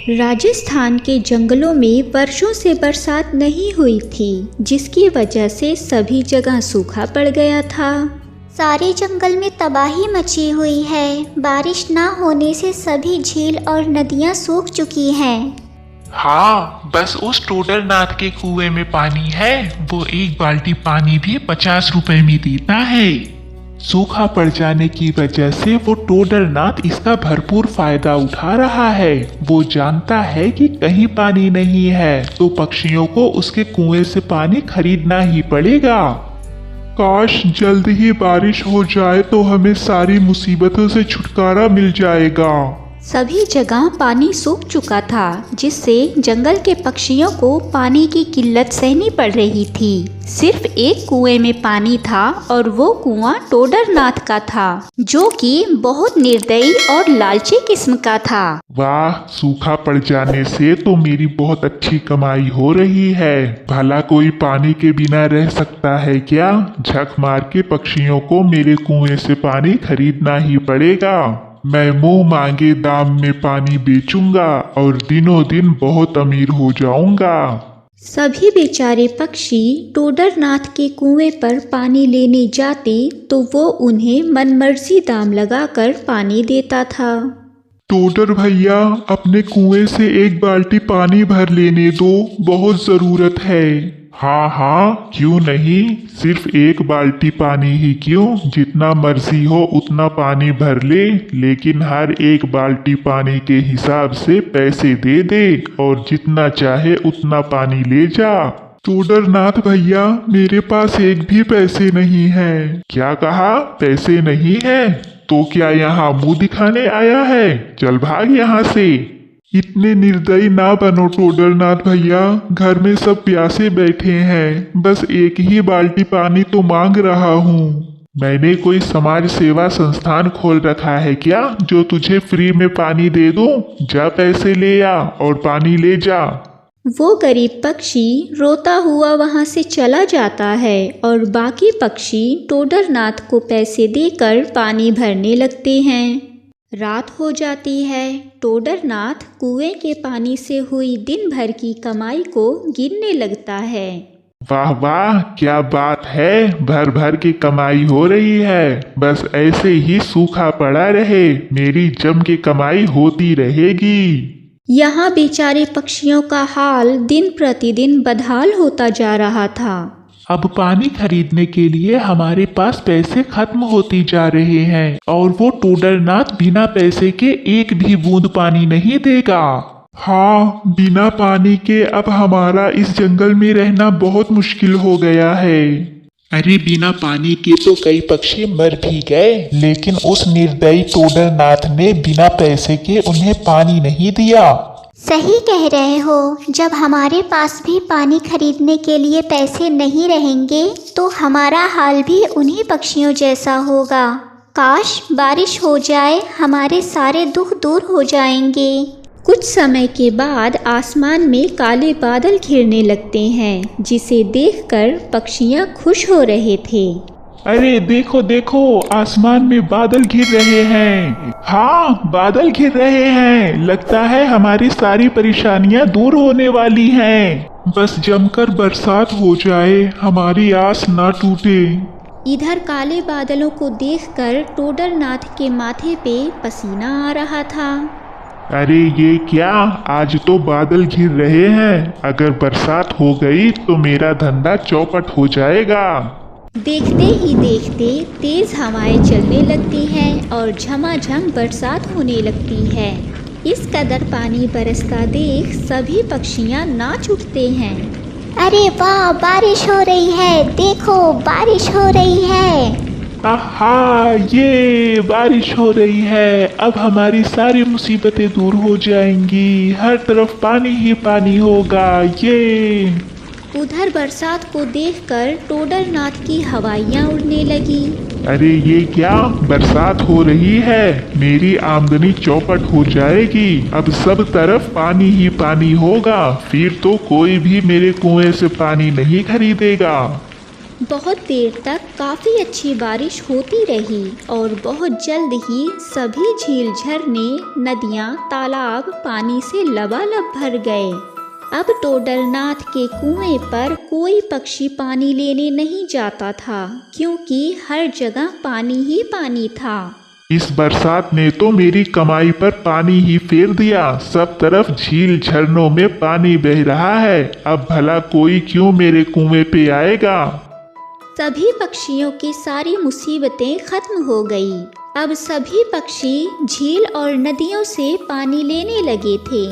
राजस्थान के जंगलों में वर्षों से बरसात नहीं हुई थी, जिसकी वजह से सभी जगह सूखा पड़ गया था। सारे जंगल में तबाही मची हुई है। बारिश ना होने से सभी झील और नदियां सूख चुकी हैं। हाँ, बस उस टोडरनाथ के कुएं में पानी है। वो एक बाल्टी पानी भी 50 रुपए में देता है। सूखा पड़ जाने की वजह से वो टोडरनाथ इसका भरपूर फायदा उठा रहा है। वो जानता है कि कहीं पानी नहीं है तो पक्षियों को उसके कुएं से पानी खरीदना ही पड़ेगा। काश जल्द ही बारिश हो जाए तो हमें सारी मुसीबतों से छुटकारा मिल जाएगा। सभी जगह पानी सूख चुका था, जिससे जंगल के पक्षियों को पानी की किल्लत सहनी पड़ रही थी। सिर्फ एक कुएं में पानी था और वो कुआं टोडरनाथ का था, जो कि बहुत निर्दयी और लालची किस्म का था। वाह, सूखा पड़ जाने से तो मेरी बहुत अच्छी कमाई हो रही है। भला कोई पानी के बिना रह सकता है क्या? झक मार के पक्षियों को मेरे कुएं से पानी खरीदना ही पड़ेगा। मैं मुंह मांगे दाम में पानी बेचूंगा और दिनों दिन बहुत अमीर हो जाऊंगा। सभी बेचारे पक्षी टोडरनाथ के कुएं पर पानी लेने जाते तो वो उन्हें मनमर्जी दाम लगाकर पानी देता था। टोडर भैया, अपने कुएं से एक बाल्टी पानी भर लेने दो, बहुत जरूरत है। हाँ हाँ, क्यों नहीं, सिर्फ एक बाल्टी पानी ही क्यों, जितना मर्जी हो उतना पानी भर ले, लेकिन हर एक बाल्टी पानी के हिसाब से पैसे दे दे और जितना चाहे उतना पानी ले जा। टोडरनाथ भैया, मेरे पास एक भी पैसे नहीं है। क्या कहा? पैसे नहीं है? तो क्या यहाँ मुंह दिखाने आया है? चल भाग यहाँ से। इतने निर्दयी ना बनो टोडरनाथ भैया, घर में सब प्यासे बैठे हैं, बस एक ही बाल्टी पानी तो मांग रहा हूँ। मैंने कोई समाज सेवा संस्थान खोल रखा है क्या, जो तुझे फ्री में पानी दे दूँ? जा पैसे ले आ और पानी ले जा। वो गरीब पक्षी रोता हुआ वहां से चला जाता है और बाकी पक्षी टोडरनाथ को पैसे देकर पानी भरने लगते हैं। रात हो जाती है। टोडरनाथ कुएं के पानी से हुई दिन भर की कमाई को गिनने लगता है। वाह वाह, क्या बात है, भर भर की कमाई हो रही है। बस ऐसे ही सूखा पड़ा रहे, मेरी जम की कमाई होती रहेगी। यहाँ बेचारे पक्षियों का हाल दिन प्रतिदिन बदहाल होता जा रहा था। अब पानी खरीदने के लिए हमारे पास पैसे खत्म होती जा रहे हैं और वो टोडरनाथ बिना पैसे के एक भी बूंद पानी नहीं देगा। हाँ, बिना पानी के अब हमारा इस जंगल में रहना बहुत मुश्किल हो गया है। अरे बिना पानी के तो कई पक्षी मर भी गए, लेकिन उस निर्दयी टोडरनाथ ने बिना पैसे के उन्हें पानी नहीं दिया। सही कह रहे हो, जब हमारे पास भी पानी खरीदने के लिए पैसे नहीं रहेंगे तो हमारा हाल भी उन्हीं पक्षियों जैसा होगा। काश बारिश हो जाए, हमारे सारे दुख दूर हो जाएंगे। कुछ समय के बाद आसमान में काले बादल घिरने लगते हैं, जिसे देखकर पक्षियां खुश हो रहे थे। अरे देखो देखो, आसमान में बादल घिर रहे हैं। हाँ, बादल घिर रहे हैं। लगता है हमारी सारी परेशानियां दूर होने वाली हैं। बस जमकर बरसात हो जाए, हमारी आस ना टूटे। इधर काले बादलों को देखकर टोडरनाथ के माथे पे पसीना आ रहा था। अरे ये क्या, आज तो बादल घिर रहे हैं। अगर बरसात हो गई तो मेरा धंधा चौपट हो जाएगा। देखते ही देखते तेज हवाएं चलने लगती हैं और झमाझम बरसात होने लगती है। इस कदर पानी बरसता देख सभी पक्षियां नाच उठते हैं। अरे वाह, बारिश हो रही है, देखो बारिश हो रही है। आहा, ये बारिश हो रही है। अब हमारी सारी मुसीबतें दूर हो जाएंगी, हर तरफ पानी ही पानी होगा। ये उधर बरसात को देखकर टोडरनाथ की हवाइयाँ उड़ने लगी। अरे ये क्या, बरसात हो रही है, मेरी आमदनी चौपट हो जाएगी। अब सब तरफ पानी ही पानी होगा, फिर तो कोई भी मेरे कुएं से पानी नहीं खरीदेगा। बहुत देर तक काफ़ी अच्छी बारिश होती रही और बहुत जल्द ही सभी झील, झरने, नदियाँ, तालाब पानी से लबालब भर गए। अब टोडरनाथ के कुएं पर कोई पक्षी पानी लेने नहीं जाता था, क्योंकि हर जगह पानी ही पानी था। इस बरसात ने तो मेरी कमाई पर पानी ही फेर दिया। सब तरफ झील, झरनों में पानी बह रहा है। अब भला कोई क्यों मेरे कुएं पे आएगा। सभी पक्षियों की सारी मुसीबतें खत्म हो गई। अब सभी पक्षी झील और नदियों से पानी लेने लगे थे।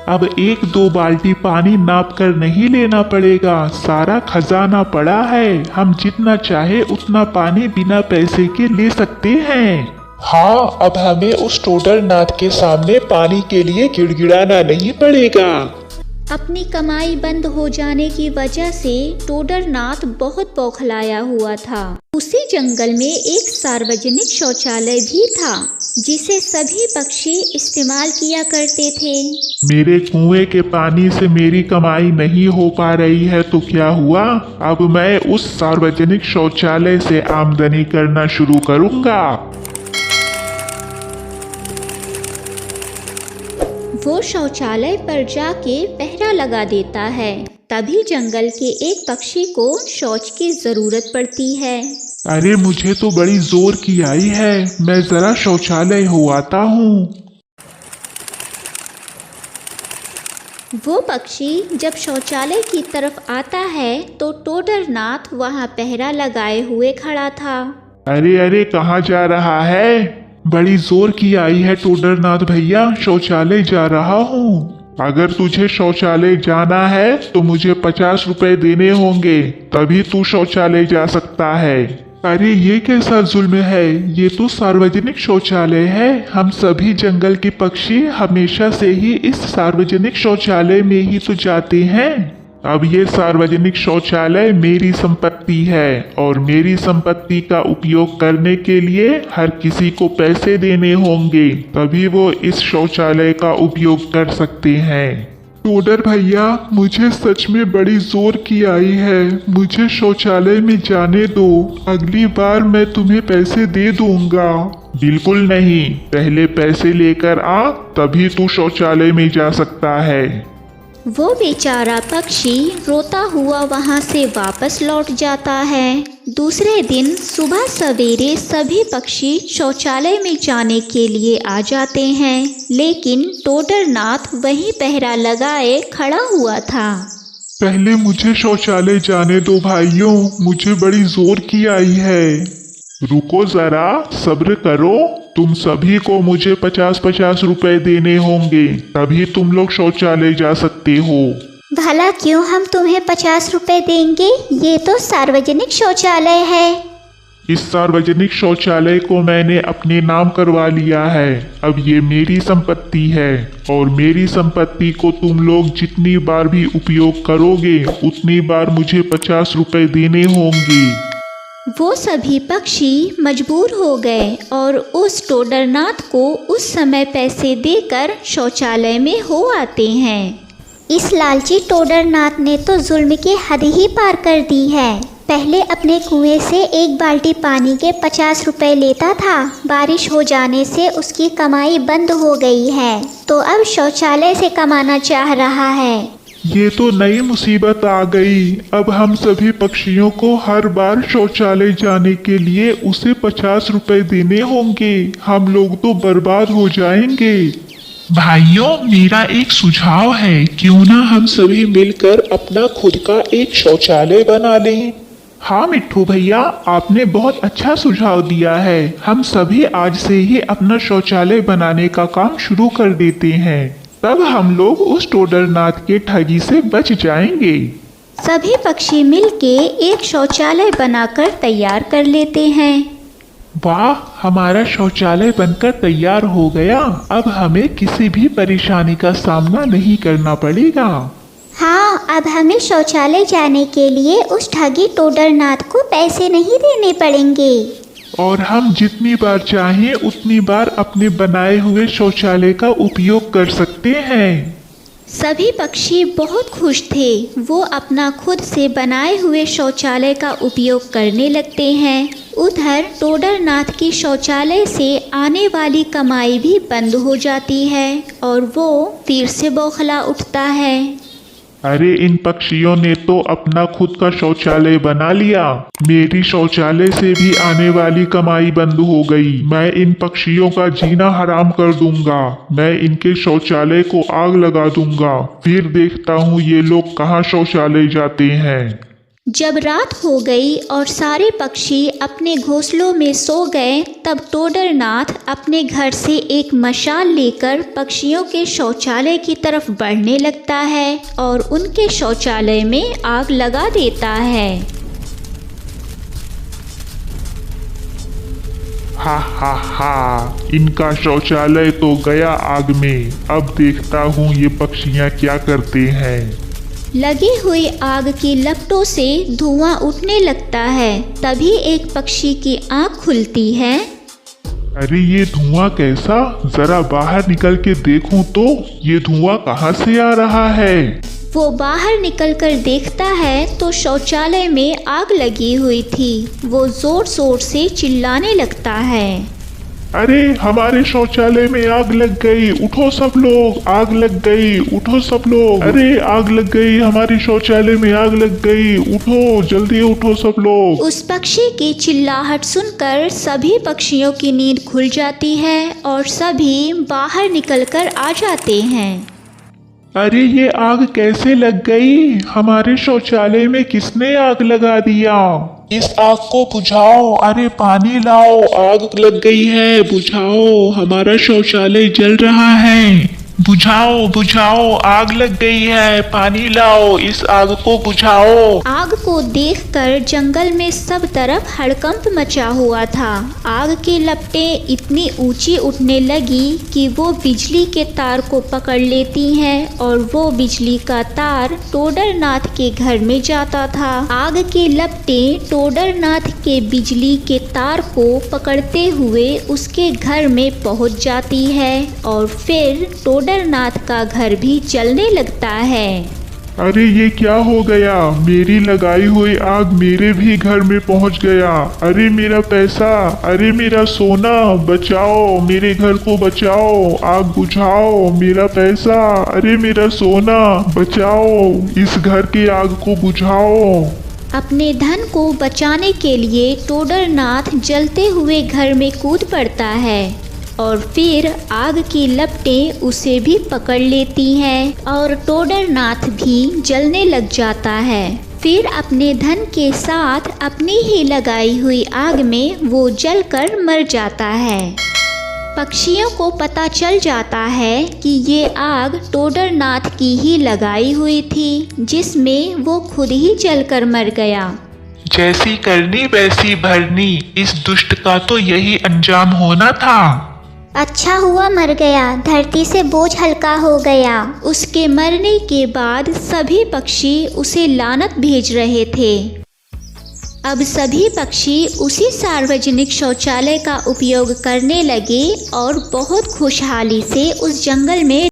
अब 1-2 बाल्टी पानी नाप कर नहीं लेना पड़ेगा, सारा खजाना पड़ा है। हम जितना चाहे उतना पानी बिना पैसे के ले सकते हैं। हाँ, अब हमें उस टोडरनाथ के सामने पानी के लिए गिड़गिड़ाना नहीं पड़ेगा। अपनी कमाई बंद हो जाने की वजह से टोडरनाथ बहुत बौखलाया हुआ था। उसी जंगल में एक सार्वजनिक शौचालय भी था, जिसे सभी पक्षी इस्तेमाल किया करते थे। मेरे कुएं के पानी से मेरी कमाई नहीं हो पा रही है तो क्या हुआ। अब मैं उस सार्वजनिक शौचालय से आमदनी करना शुरू करूंगा। वो शौचालय पर जाके पहरा लगा देता है। तभी जंगल के एक पक्षी को शौच की जरूरत पड़ती है। अरे मुझे तो बड़ी जोर की आई है, मैं जरा शौचालय हो आता हूँ। वो पक्षी जब शौचालय की तरफ आता है तो टोडरनाथ वहाँ पहरा लगाए हुए खड़ा था। अरे अरे कहाँ जा रहा है। बड़ी जोर की आई है टोडरनाथ भैया, शौचालय जा रहा हूँ। अगर तुझे शौचालय जाना है तो मुझे 50 रुपए देने होंगे, तभी तू शौचालय जा सकता है। अरे ये कैसा जुल्म है, ये तो सार्वजनिक शौचालय है। हम सभी जंगल के पक्षी हमेशा से ही इस सार्वजनिक शौचालय में ही तो जाते हैं। अब ये सार्वजनिक शौचालय मेरी संपत्ति है और मेरी संपत्ति का उपयोग करने के लिए हर किसी को पैसे देने होंगे, तभी वो इस शौचालय का उपयोग कर सकते हैं। टोडर भैया, मुझे सच में बड़ी जोर की आई है, मुझे शौचालय में जाने दो। अगली बार मैं तुम्हें पैसे दे दूंगा। बिल्कुल नहीं, पहले पैसे लेकर आ, तभी तू शौचालय में जा सकता है। वो बेचारा पक्षी रोता हुआ वहाँ से वापस लौट जाता है। दूसरे दिन सुबह सवेरे सभी पक्षी शौचालय में जाने के लिए आ जाते हैं, लेकिन टोडरनाथ वहीं पहरा लगाए खड़ा हुआ था। पहले मुझे शौचालय जाने दो भाइयों, मुझे बड़ी जोर की आई है। रुको जरा, सब्र करो। तुम सभी को मुझे 50-50 रुपए देने होंगे, तभी तुम लोग शौचालय जा सकते हो। भला क्यों हम तुम्हें 50 रुपए देंगे, ये तो सार्वजनिक शौचालय है। इस सार्वजनिक शौचालय को मैंने अपने नाम करवा लिया है। अब ये मेरी संपत्ति है और मेरी संपत्ति को तुम लोग जितनी बार भी उपयोग करोगे उतनी बार मुझे 50 रुपए देने होंगे। वो सभी पक्षी मजबूर हो गए और उस टोडरनाथ को उस समय पैसे देकर शौचालय में हो आते हैं। इस लालची टोडरनाथ ने तो जुल्म की हद ही पार कर दी है। पहले अपने कुएं से 1 बाल्टी पानी के 50 रुपए लेता था, बारिश हो जाने से उसकी कमाई बंद हो गई है, तो अब शौचालय से कमाना चाह रहा है। ये तो नई मुसीबत आ गई। अब हम सभी पक्षियों को हर बार शौचालय जाने के लिए उसे 50 रुपए देने होंगे। हम लोग तो बर्बाद हो जाएंगे। भाइयों, मेरा एक सुझाव है, क्यों ना हम सभी मिलकर अपना खुद का एक शौचालय बना लें। हाँ मिट्ठू भैया, आपने बहुत अच्छा सुझाव दिया है। हम सभी आज से ही अपना शौचालय बनाने का काम शुरू कर देते हैं, तब हम लोग उस टोडरनाथ के ठगी से बच जाएंगे। सभी पक्षी मिलके एक शौचालय बनाकर तैयार कर लेते हैं। वाह, हमारा शौचालय बनकर तैयार हो गया। अब हमें किसी भी परेशानी का सामना नहीं करना पड़ेगा। हाँ, अब हमें शौचालय जाने के लिए उस ठगी टोडरनाथ को पैसे नहीं देने पड़ेंगे और हम जितनी बार चाहें उतनी बार अपने बनाए हुए शौचालय का उपयोग कर सकते हैं। सभी पक्षी बहुत खुश थे। वो अपना खुद से बनाए हुए शौचालय का उपयोग करने लगते हैं। उधर टोडरनाथ की शौचालय से आने वाली कमाई भी बंद हो जाती है और वो फिर से बौखला उठता है। अरे इन पक्षियों ने तो अपना खुद का शौचालय बना लिया। मेरी शौचालय से भी आने वाली कमाई बंद हो गई। मैं इन पक्षियों का जीना हराम कर दूंगा। मैं इनके शौचालय को आग लगा दूंगा। फिर देखता हूँ ये लोग कहाँ शौचालय जाते हैं। जब रात हो गई और सारे पक्षी अपने घोंसलों में सो गए, तब टोडरनाथ अपने घर से एक मशाल लेकर पक्षियों के शौचालय की तरफ बढ़ने लगता है और उनके शौचालय में आग लगा देता है। हा हा हा, इनका शौचालय तो गया आग में। अब देखता हूँ ये पक्षियाँ क्या करते हैं। लगी हुई आग की लपटों से धुआं उठने लगता है। तभी एक पक्षी की आंख खुलती है। अरे ये धुआं कैसा? जरा बाहर निकल के देखूं तो ये धुआं कहाँ से आ रहा है। वो बाहर निकलकर देखता है तो शौचालय में आग लगी हुई थी। वो जोर जोर से चिल्लाने लगता है। अरे हमारे शौचालय में आग लग गई, उठो सब लोग, आग लग गई, उठो सब लोग। अरे आग लग गई, हमारे शौचालय में आग लग गई, उठो जल्दी उठो सब लोग। उस पक्षी की चिल्लाहट सुनकर सभी पक्षियों की नींद खुल जाती है और सभी बाहर निकलकर आ जाते हैं। अरे ये आग कैसे लग गई? हमारे शौचालय में किसने आग लगा दिया? इस आग को बुझाओ। अरे पानी लाओ, आग लग गई है, बुझाओ, हमारा शौचालय जल रहा है। बुझाओ बुझाओ, आग लग गई है, पानी लाओ, इस आग को बुझाओ। आग को देखकर जंगल में सब तरफ हड़कंप मचा हुआ था। आग की लपटें इतनी ऊंची उठने लगी कि वो बिजली के तार को पकड़ लेती हैं और वो बिजली का तार टोडरनाथ के घर में जाता था। आग की लपटें टोडरनाथ के बिजली के तार को पकड़ते हुए उसके घर में पहुंच जाती है और फिर टोडरनाथ का घर भी जलने लगता है। अरे ये क्या हो गया? मेरी लगाई हुई आग मेरे भी घर में पहुंच गया। अरे मेरा पैसा, अरे मेरा सोना, बचाओ, मेरे घर को बचाओ, आग बुझाओ, मेरा पैसा, अरे मेरा सोना, बचाओ, इस घर की आग को बुझाओ। अपने धन को बचाने के लिए टोडरनाथ जलते हुए घर में कूद पड़ता है और फिर आग की लपटें उसे भी पकड़ लेती हैं और टोडरनाथ भी जलने लग जाता है। फिर अपने धन के साथ अपनी ही लगाई हुई आग में वो जलकर मर जाता है। पक्षियों को पता चल जाता है कि ये आग टोडरनाथ की ही लगाई हुई थी, जिसमें वो खुद ही जलकर मर गया। जैसी करनी वैसी भरनी, इस दुष्ट का तो यही अंजाम होना था। अच्छा हुआ मर गया, धरती से बोझ हल्का हो गया। उसके मरने के बाद सभी पक्षी उसे लानत भेज रहे थे। अब सभी पक्षी उसी सार्वजनिक शौचालय का उपयोग करने लगे और बहुत खुशहाली से उस जंगल में